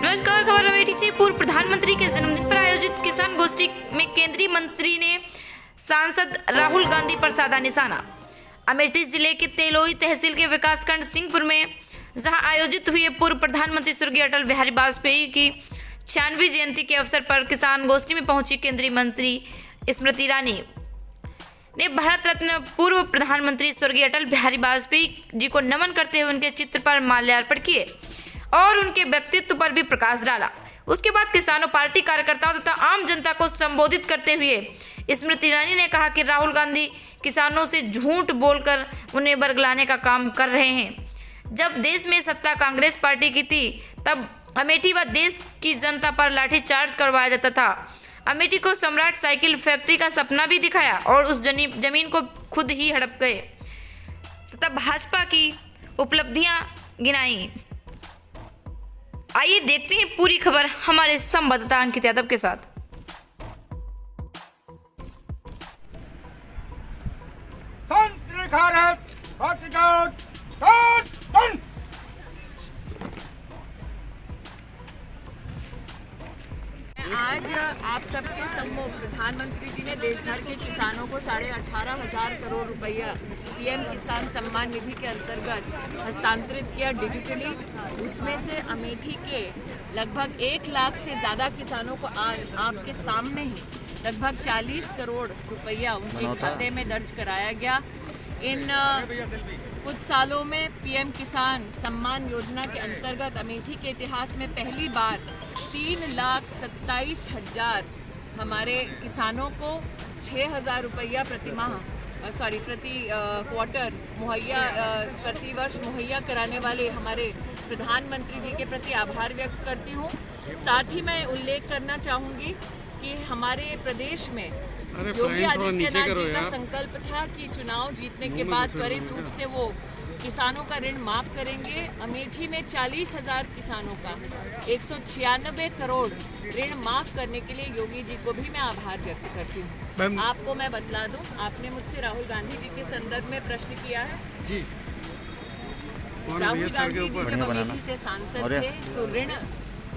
नमस्कार, खबर अमेठी से। पूर्व प्रधानमंत्री के जन्मदिन पर आयोजित किसान गोष्ठी में केंद्रीय मंत्री ने सांसद राहुल गांधी पर साधा निशाना। अमेठी जिले के तेलोई तहसील के विकासखंड सिंहपुर में जहां आयोजित हुए पूर्व प्रधानमंत्री स्वर्गीय अटल बिहारी वाजपेयी की 96वीं जयंती के अवसर पर किसान गोष्ठी में पहुंची केंद्रीय मंत्री स्मृति ईरानी ने भारत रत्न पूर्व प्रधानमंत्री स्वर्गीय अटल बिहारी वाजपेयी जी को नमन करते हुए उनके चित्र पर माल्यार्पण किए और उनके व्यक्तित्व पर भी प्रकाश डाला। उसके बाद किसानों, पार्टी कार्यकर्ताओं तथा आम जनता को संबोधित करते हुए स्मृति ईरानी ने कहा कि राहुल गांधी किसानों से झूठ बोलकर उन्हें बरगलाने का काम कर रहे हैं। जब देश में सत्ता कांग्रेस पार्टी की थी तब अमेठी व देश की जनता पर लाठीचार्ज करवाया जाता था। अमेठी को सम्राट साइकिल फैक्ट्री का सपना भी दिखाया और उस जमीन को खुद ही हड़प गए तथा भाजपा की उपलब्धियां गिनाई। आइए देखते हैं पूरी खबर हमारे संवाददाता अंकित यादव के साथ। आज आप सबके सम्मुख प्रधानमंत्री जी ने देश भर के किसानों को 18,500 करोड़ रुपया पीएम किसान सम्मान निधि के अंतर्गत हस्तांतरित किया डिजिटली। उसमें से अमेठी के लगभग 1 लाख से ज़्यादा किसानों को आज आपके सामने ही लगभग 40 करोड़ रुपया उनके खाते में दर्ज कराया गया। इन कुछ सालों में पीएम किसान सम्मान योजना के अंतर्गत अमेठी के इतिहास में पहली बार 3,27,000 हमारे किसानों को 6,000 रुपया प्रति क्वार्टर मुहैया प्रतिवर्ष मुहैया कराने वाले हमारे प्रधानमंत्री जी के प्रति आभार व्यक्त करती हूँ। साथ ही मैं उल्लेख करना चाहूँगी कि हमारे प्रदेश में योगी आदित्यनाथ जी का संकल्प था कि चुनाव जीतने के बाद त्वरित रूप से वो किसानों का ऋण माफ करेंगे। अमेठी में 40,000 किसानों का 196 करोड़ ऋण माफ करने के लिए योगी जी को भी मैं आभार व्यक्त करती हूँ। आपको मैं बतला दूं, आपने मुझसे राहुल गांधी जी के संदर्भ में प्रश्न किया है जी। राहुल गांधी जी जब अमेठी से सांसद थे तो ऋण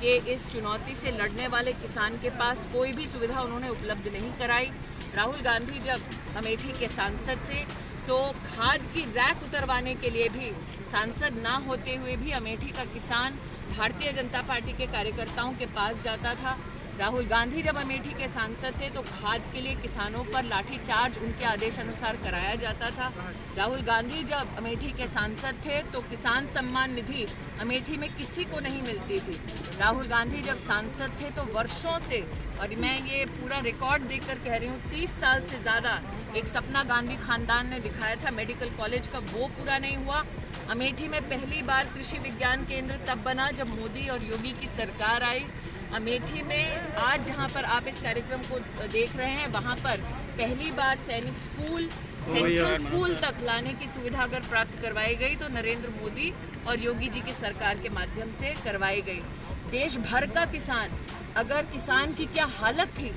के इस चुनौती से लड़ने वाले किसान के पास कोई भी सुविधा उन्होंने उपलब्ध नहीं कराई। राहुल गांधी जब अमेठी के सांसद थे तो खाद की रैक उतरवाने के लिए भी सांसद ना होते हुए भी अमेठी का किसान भारतीय जनता पार्टी के कार्यकर्ताओं के पास जाता था। राहुल गांधी जब अमेठी के सांसद थे तो खाद के लिए किसानों पर लाठीचार्ज उनके आदेश अनुसार कराया जाता था। राहुल गांधी जब अमेठी के सांसद थे तो किसान सम्मान निधि अमेठी में किसी को नहीं मिलती थी। राहुल गांधी जब सांसद थे तो वर्षों से, और मैं ये पूरा रिकॉर्ड देखकर कह रही हूँ, 30 साल से ज़्यादा एक सपना गांधी खानदान ने दिखाया था मेडिकल कॉलेज का, वो पूरा नहीं हुआ। अमेठी में पहली बार कृषि विज्ञान केंद्र तब बना जब मोदी और योगी की सरकार आई। अमेठी में आज जहां पर आप इस कार्यक्रम को देख रहे हैं वहां पर पहली बार सैनिक स्कूल, सेंट्रल स्कूल तक लाने की सुविधा अगर प्राप्त करवाई गई तो नरेंद्र मोदी और योगी जी की सरकार के माध्यम से करवाई गई। देश भर का किसान, अगर किसान की क्या हालत थी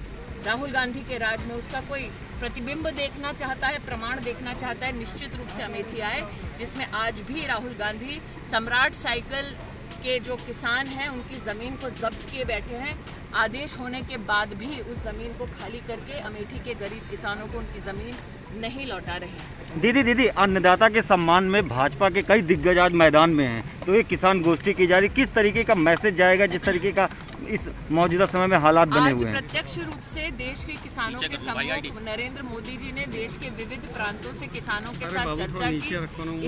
राहुल गांधी के राज में, उसका कोई प्रतिबिंब देखना चाहता है, प्रमाण देखना चाहता है, निश्चित रूप से अमेठी आए, जिसमें आज भी राहुल गांधी सम्राट साइकिल के जो किसान हैं उनकी ज़मीन को जब्त किए बैठे हैं। आदेश होने के बाद भी उस ज़मीन को खाली करके अमेठी के गरीब किसानों को उनकी ज़मीन नहीं लौटा रहे। दीदी अन्नदाता के सम्मान में भाजपा के कई दिग्गज आज मैदान में हैं, तो ये किसान गोष्ठी की जा रही, किस तरीके का मैसेज जाएगा जिस तरीके का इस मौजूदा समय में हालात बने हुए हैं? प्रत्यक्ष रूप से देश के किसानों के सम्मुख नरेंद्र मोदी जी ने देश के विविध प्रांतों से किसानों के साथ चर्चा की।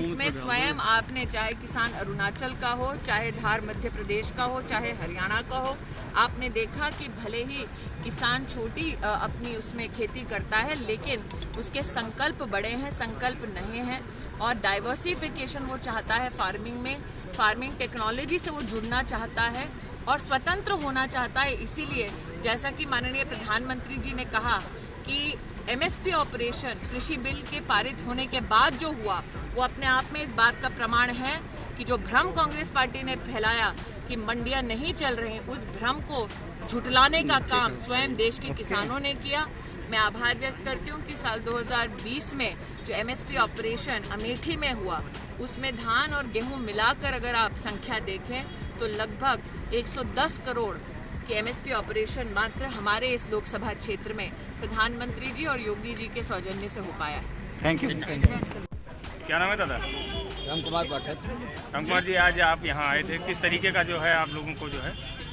इसमें स्वयं आपने, चाहे किसान अरुणाचल का हो, चाहे धार मध्य प्रदेश का हो, चाहे हरियाणा का हो, आपने देखा कि भले ही किसान छोटी अपनी उसमें खेती करता है लेकिन उसके संकल्प बड़े हैं, संकल्प नहीं हैं, और डाइवर्सिफिकेशन वो चाहता है फार्मिंग में, फार्मिंग टेक्नोलॉजी से वो जुड़ना चाहता है और स्वतंत्र होना चाहता है। इसीलिए जैसा कि माननीय प्रधानमंत्री जी ने कहा कि एमएसपी ऑपरेशन कृषि बिल के पारित होने के बाद जो हुआ वो अपने आप में इस बात का प्रमाण है कि जो भ्रम कांग्रेस पार्टी ने फैलाया कि मंडियां नहीं चल रही, उस भ्रम को झुटलाने का काम स्वयं देश के किसानों ने किया। मैं आभार व्यक्त करती हूँ कि साल 2020 में जो एमएसपी ऑपरेशन अमेठी में हुआ उसमें धान और गेहूं मिलाकर अगर आप संख्या देखें तो लगभग 110 करोड़ के एमएसपी ऑपरेशन मात्र हमारे इस लोकसभा क्षेत्र में प्रधानमंत्री जी और योगी जी के सौजन्य से हो पाया है। Thank you. क्या नाम है दादा? राम कुमार पाठक। राम कुमार जी, आज आप यहाँ आए थे, किस तरीके का जो है आप लोगों को जो है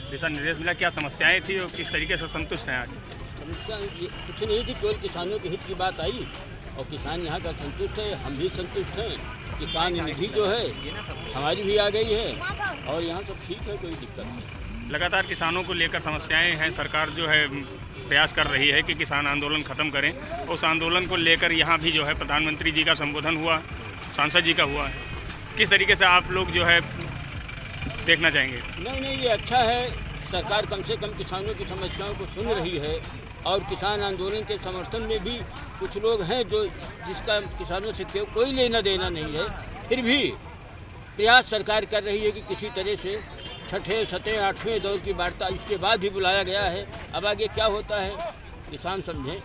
दिशा निर्देश मिला, क्या समस्याएं थी और किस तरीके से संतुष्ट हैं आज? समस्या कुछ नहीं थी, केवल किसानों के हित की बात आई और किसान यहाँ का संतुष्ट है, हम भी संतुष्ट हैं। किसान निधि जो है हमारी भी आ गई है और यहाँ सब ठीक है, कोई दिक्कत नहीं। लगातार किसानों को लेकर समस्याएं हैं, सरकार जो है प्रयास कर रही है कि किसान आंदोलन खत्म करें। उस आंदोलन को लेकर यहाँ भी जो है प्रधानमंत्री जी का संबोधन हुआ, सांसद जी का हुआ है, किस तरीके से आप लोग जो है देखना चाहेंगे? नहीं, ये अच्छा है, सरकार कम से कम किसानों की समस्याओं को सुन रही है और किसान आंदोलन के समर्थन में भी कुछ लोग हैं जो जिसका किसानों से कोई लेना देना नहीं है, फिर भी प्रयास सरकार कर रही है कि किसी तरह से छठे, सतवें, 8वें दौर की वार्ता इसके बाद भी बुलाया गया है। अब आगे क्या होता है किसान समझें,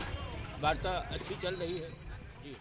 वार्ता अच्छी चल रही है जी।